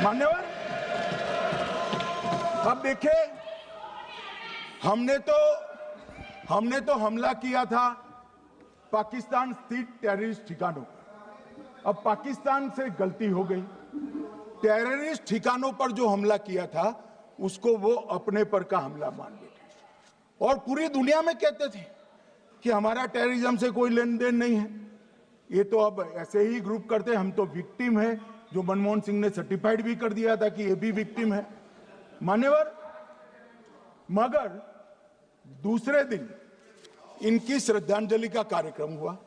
मान्यवर, अब देखिए, हमने तो हमला किया था पाकिस्तान स्थित टेररिस्ट ठिकानों पर। अब पाकिस्तान से गलती हो गई, टेररिस्ट ठिकानों पर जो हमला किया था उसको वो अपने पर का हमला मान बैठे और पूरी दुनिया में कहते थे कि हमारा टेररिज्म से कोई लेन देन नहीं है। ये तो अब ऐसे ही ग्रुप करते, हम तो विक्टिम है, जो मनमोहन सिंह ने सर्टिफाइड भी कर दिया था कि ये भी विक्टिम है। मान्यवर, मगर दूसरे दिन इनकी श्रद्धांजलि का कार्यक्रम हुआ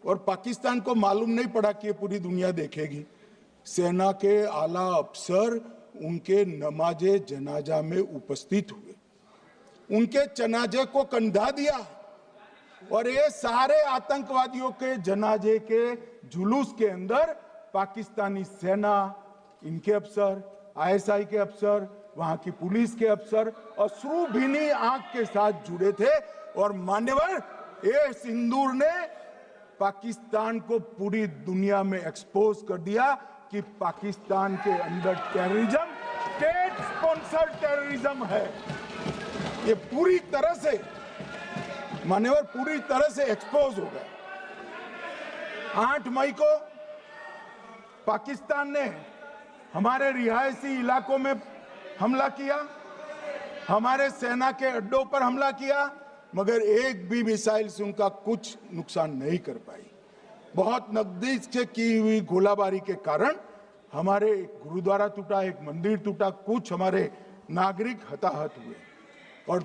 और पाकिस्तान को मालूम नहीं पड़ा कि ये पूरी दुनिया देखेगी। सेना के आला अफसर उनके नमाजे जनाजा में उपस्थित हुए, उनके जनाजे को कंधा दिया और ये सारे आतंकवादियों के जनाजे के जुलूस के अंदर पाकिस्तानी सेना, इनके अफसर, आईएसआई के अफसर, वहां की पुलिस के अफसर अश्रुभीनी आंख के साथ जुड़े थे। और मान्यवर, ये सिंदूर ने पाकिस्तान को पूरी दुनिया में एक्सपोज कर दिया कि पाकिस्तान के अंदर टेररिज्म स्टेट स्पॉन्सर्ड टेररिज्म है। ये पूरी तरह से मान्यवर, पूरी तरह से एक्सपोज हो गया। 8 मई को पाकिस्तान ने हमारे रिहायशी इलाकों में हमला किया, हमारे सेना के अड्डों पर हमला किया, मगर एक भी मिसाइल से उनका कुछ नुकसान नहीं कर पाई। बहुत नजदीक से की हुई गोलाबारी के कारण हमारे गुरुद्वारा टूटा, एक मंदिर टूटा, कुछ हमारे नागरिक हताहत हुए। और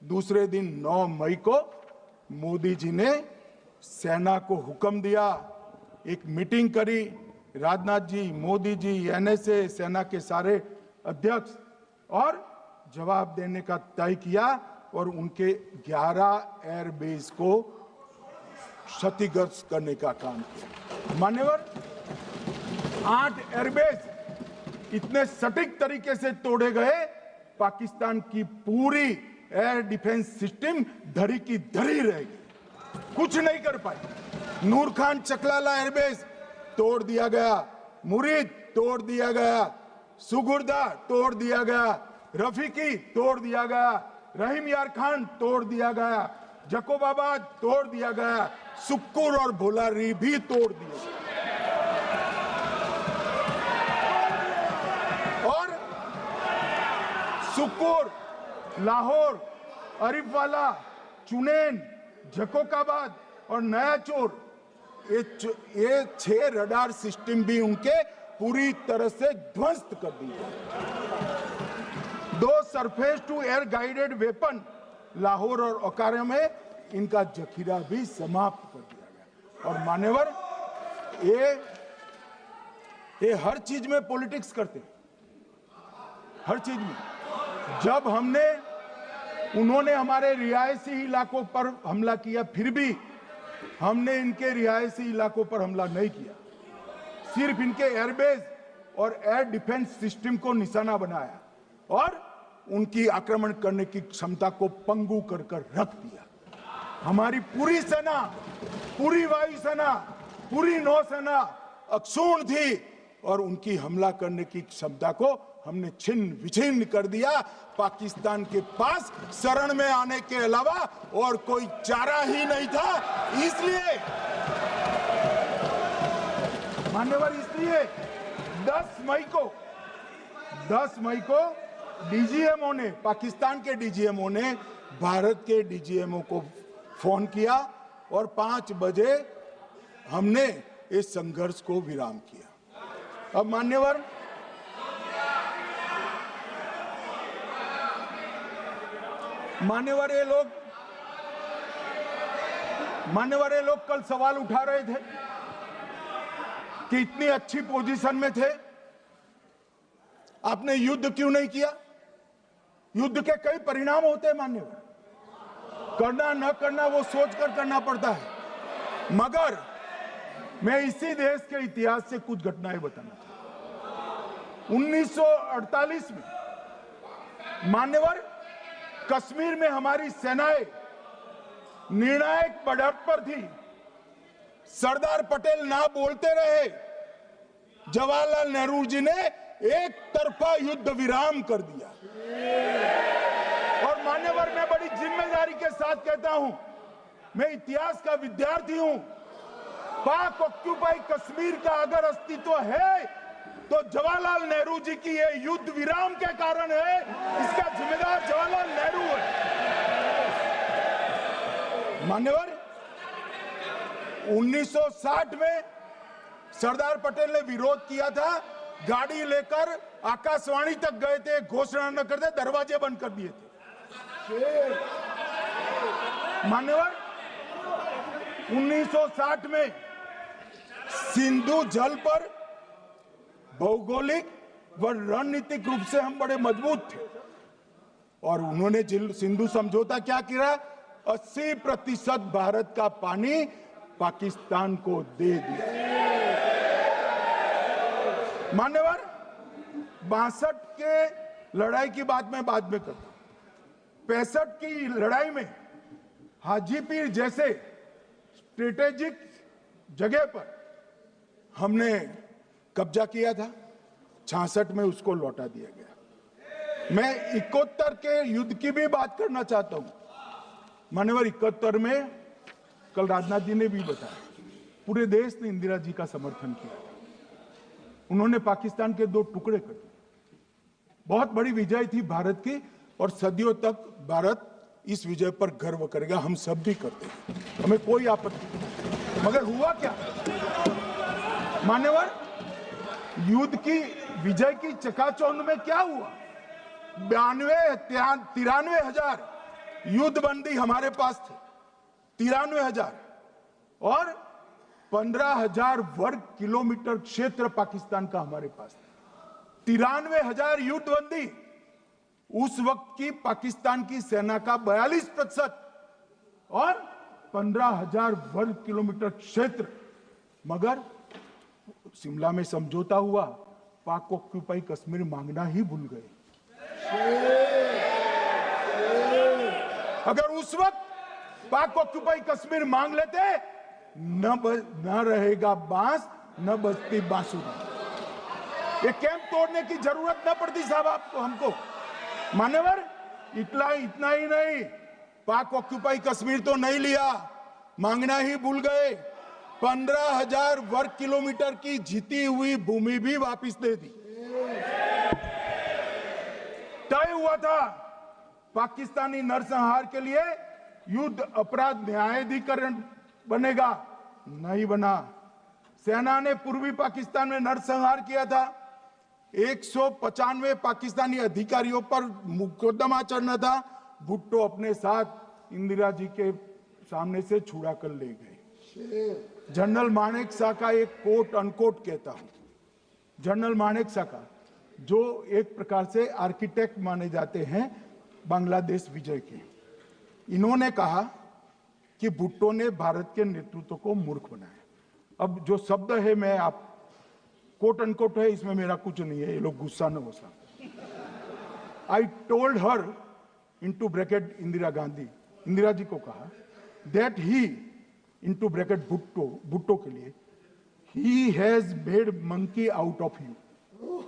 दूसरे दिन 9 मई को मोदी जी ने सेना को हुक्म दिया, एक मीटिंग करी, राजनाथ जी, मोदी जी, एनएसए, सेना के सारे अध्यक्ष, और जवाब देने का तय किया और उनके 11 एयरबेस को क्षतिग्रस्त करने का काम किया। मान्यवर, 8 एयरबेस इतने सटीक तरीके से तोड़े गए, पाकिस्तान की पूरी एयर डिफेंस सिस्टम धरी की धरी रह गई, कुछ नहीं कर पाई। नूर खान चकलाला एयरबेस तोड़ दिया गया, मुरीद तोड़ दिया गया, सुगुर्दा तोड़ दिया गया, रफीकी तोड़ दिया गया, रहीम यार खान तोड़ दिया गया, जकोबाबाद तोड़ दिया गया, सुक्कुर और भोलारी भी तोड़ दिया। और सुक्कुर, लाहौर, अरिफवाला, चुनेन, जकोकाबाद और नया चोर, ये 6 रडार सिस्टम भी उनके पूरी तरह से ध्वस्त कर दिए। 2 surface to air guided weapon Lahore और ओकारा में इनका जखीरा भी समाप्त कर दिया गया। और मान्यवर, ये हर चीज में पॉलिटिक्स करते हैं, हर चीज में। जब उन्होंने हमारे रिहायशी इलाकों पर हमला किया, फिर भी हमने इनके रिहायशी इलाकों पर हमला नहीं किया, सिर्फ इनके एयरबेस और एयर डिफेंस सिस्टम को निशाना बनाया और उनकी आक्रमण करने की क्षमता को पंगु कर रख दिया। हमारी पूरी सेना, पूरी वायुसेना, पूरी नौसेना अक्षुण्ण थी और उनकी हमला करने की क्षमता को हमने छिन्न विछिन्न कर दिया। पाकिस्तान के पास शरण में आने के अलावा और कोई चारा ही नहीं था। इसलिए मान्यवर, इसलिए 10 मई को डीजीएमओ ने, पाकिस्तान के डीजीएमओ ने भारत के डीजीएमओ को फोन किया और 5 बजे हमने इस संघर्ष को विराम किया। अब मान्यवर, ये लोग कल सवाल उठा रहे थे कि इतनी अच्छी पोजीशन में थे, आपने युद्ध क्यों नहीं किया? युद्ध के कई परिणाम होते हैं मान्यवर, करना न करना वो सोचकर करना पड़ता है। मगर मैं इसी देश के इतिहास से कुछ घटनाएं बताना चाहता हूं। 1948 में मान्यवर, कश्मीर में हमारी सेनाएं निर्णायक बढ़त पर थी। सरदार पटेल ना बोलते रहे जवाहरलाल नेहरू जी ने एक तरफा युद्ध विराम कर दिया। और मान्यवर, मैं बड़ी जिम्मेदारी के साथ कहता हूं, मैं इतिहास का विद्यार्थी हूं, पाक ऑक्यूपाई कश्मीर का अगर अस्तित्व है तो जवाहरलाल नेहरू जी की ये युद्ध विराम के कारण है। इसका जिम्मेदार जवाहरलाल नेहरू है। मान्यवर, 1960 में सरदार पटेल ने विरोध किया था, गाड़ी लेकर आकाशवाणी तक गए थे, घोषणा न करते दरवाजे बंद कर दिए थे। मान्यवर, 1960 में सिंधु जल पर भौगोलिक व रणनीतिक रूप से हम बड़े मजबूत थे और उन्होंने सिंधु समझौता क्या किया, 80% भारत का पानी पाकिस्तान को दे दिया। मान्यवर, 62 के लड़ाई की बात मैं बाद में करता हूं। 65 की लड़ाई में हाजीपीर जैसे स्ट्रेटेजिक जगह पर हमने कब्जा किया था, 66 में उसको लौटा दिया गया। मैं 71 के युद्ध की भी बात करना चाहता हूं। मान्यवर, 71 में कल राजनाथ जी ने भी बताया, पूरे देश ने इंदिरा जी का समर्थन किया। उन्होंने पाकिस्तान के 2 टुकड़े कर दिए। बहुत बड़ी विजय थी भारत की और सदियों तक भारत इस विजय पर गर्व करेगा। हम सब भी करते हैं, हमें कोई आपत्ति नहीं। मगर हुआ क्या मान्यवर, युद्ध की विजय की चकाचौंध में क्या हुआ? 93 हजार युद्धबंदी हमारे पास थे, 93 हजार, और 15,000 वर्ग किलोमीटर क्षेत्र पाकिस्तान का हमारे पास था। 93 हजार युद्धबंदी उस वक्त की पाकिस्तान की सेना का 42% और 15,000 वर्ग किलोमीटर क्षेत्र। मगर शिमला में समझौता हुआ, पाक ऑक्यूपाई कश्मीर मांगना ही भूल गए। अगर उस वक्त पाक ऑक्यूपाई कश्मीर मांग लेते, न रहेगा बांस, न बजती बांसुरी। ये कैंप तोड़ने की जरूरत न पड़ती साहब आपको, हमको। मान्यवर, इतना ही नहीं, पाक ऑक्यूपाई कश्मीर तो नहीं लिया, मांगना ही भूल गए। 15,000 वर्ग किलोमीटर की जीती हुई भूमि भी वापस दे दी। तय हुआ था पाकिस्तानी नरसंहार के लिए युद्ध अपराध न्यायाधिकरण बनेगा, नहीं बना। सेना ने पूर्वी पाकिस्तान में नरसंहार किया था। 195 पाकिस्तानी अधिकारियों पर मुकदमा चढ़ना था। भुट्टो अपने साथ इंदिरा जी के सामने से छुड़ा कर ले गए। जनरल मानेक शॉ का एक कोट अनकोट कहता हूं, जनरल मानेक शॉ का, जो एक प्रकार से आर्किटेक्ट माने जाते हैं बांग्लादेश विजय के, इन्होंने कहा कि भुट्टो ने भारत के नेतृत्व को मूर्ख बनाया। अब जो शब्द है, मैं आप कोट अनकोट है, इसमें मेरा कुछ नहीं है, ये लोग गुस्सा न हो सकते। I told her into bracket Indira Gandhi, Indira ji को कहा, that he into bracket Bhutto के लिए, he has made monkey out of you.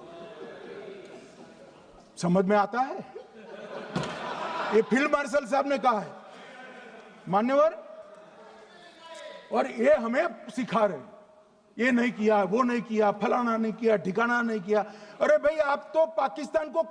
समझ में आता है? ये फील्ड मार्शल साहब ने कहा है मान्यवर, और ये हमें सिखा रहे, ये नहीं किया, वो नहीं किया, फलाना नहीं किया, ठिकाना नहीं किया। अरे भाई, आप तो पाकिस्तान को